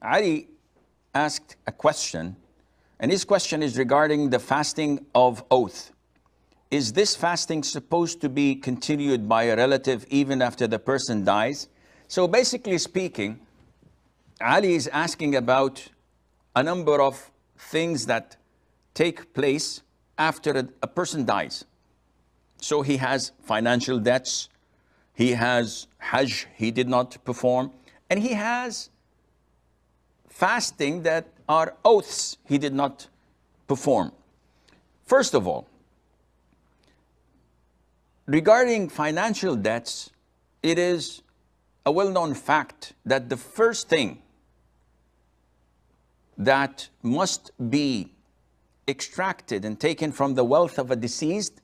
Ali asked a question, and his question is regarding the fasting of oath. Is this fasting supposed to be continued by a relative even after the person dies? So basically speaking, Ali is asking about a number of things that take place after a person dies. So he has financial debts, he has Hajj he did not perform, and he has fasting that are oaths he did not perform. First of all, regarding financial debts, it is a well-known fact that the first thing that must be extracted and taken from the wealth of a deceased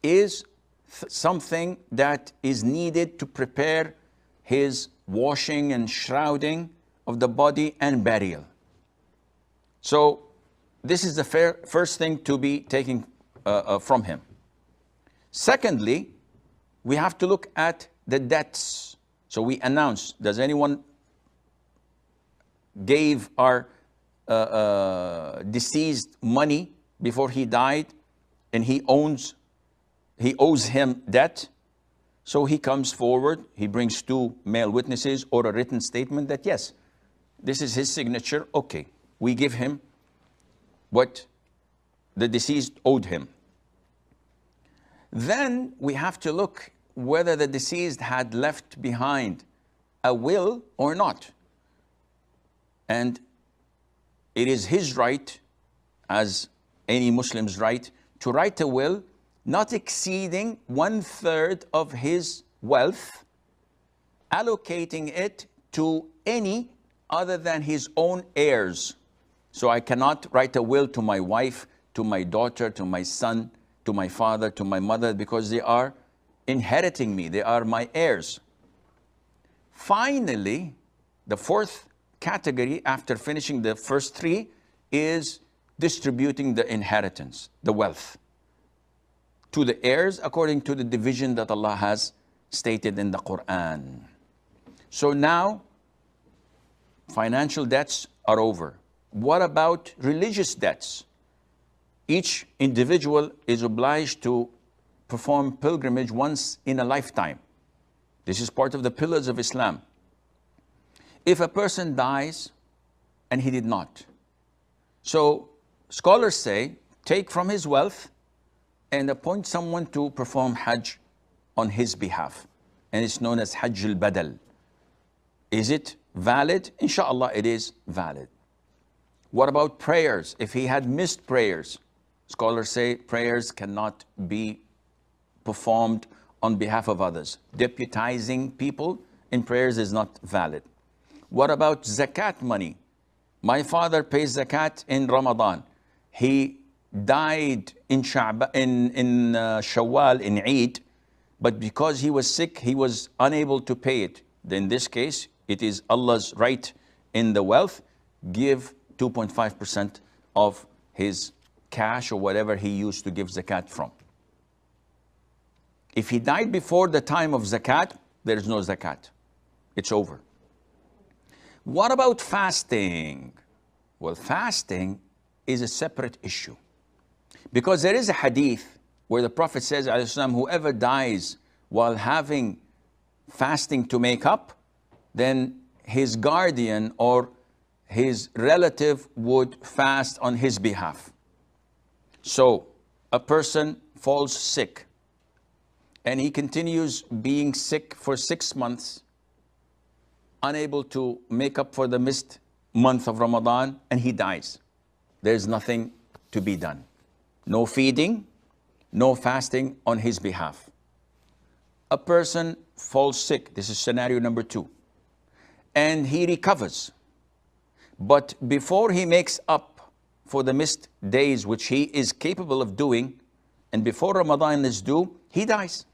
is something that is needed to prepare his washing and shrouding of the body and burial. So this is the first thing to be taken from him. Secondly, we have to look at the debts. So we announce, does anyone gave our deceased money before he died and he owes him debt? So he comes forward, he brings 2 male witnesses or a written statement that yes, this is his signature, okay, we give him what the deceased owed him. Then we have to look whether the deceased had left behind a will or not. And it is his right, as any Muslim's right, to write a will not exceeding 1/3 of his wealth, allocating it to any other than his own heirs. So I cannot write a will to my wife, to my daughter, to my son, to my father, to my mother, because they are inheriting me, they are my heirs. Finally, the 4th category after finishing the first 3 is distributing the inheritance, the wealth, to the heirs according to the division that Allah has stated in the Quran. So now, financial debts are over. What about religious debts? Each individual is obliged to perform pilgrimage once in a lifetime. This is part of the pillars of Islam. If a person dies and he did not, so scholars say, take from his wealth and appoint someone to perform Hajj on his behalf. And it's known as Hajj al-Badal. Is it valid? Inshallah, it is valid. What about prayers? If he had missed prayers, scholars say prayers cannot be performed on behalf of others. Deputizing people in prayers is not valid. What about zakat money? My father pays zakat in Ramadan. He died in Shawwal, in Eid, but because he was sick, he was unable to pay it. Then in this case, it is Allah's right in the wealth. Give 2.5% of his cash or whatever he used to give zakat from. If he died before the time of zakat, there is no zakat. It's over. What about fasting? Well, fasting is a separate issue. Because there is a hadith where the Prophet says, whoever dies while having fasting to make up, then his guardian or his relative would fast on his behalf. So a person falls sick and he continues being sick for 6 months, unable to make up for the missed month of Ramadan, and he dies. There's nothing to be done. No feeding, no fasting on his behalf. A person falls sick, this is scenario number 2, and he recovers. But before he makes up for the missed days, which he is capable of doing, and before Ramadan is due, he dies.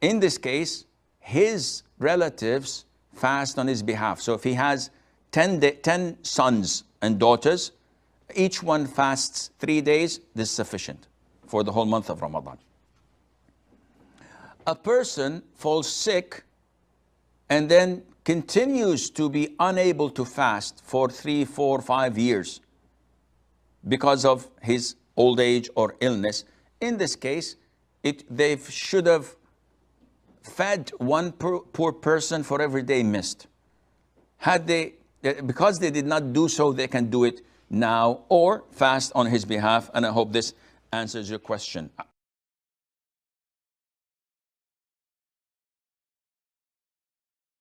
In this case, his relatives fast on his behalf. So if he has 10 sons and daughters, each one fasts 3 days, this is sufficient for the whole month of Ramadan. A person falls sick and then continues to be unable to fast for 3, 4, 5 years because of his old age or illness, in this case, they should have fed one poor person for every day missed. Because they did not do so, they can do it now or fast on his behalf. And I hope this answers your question.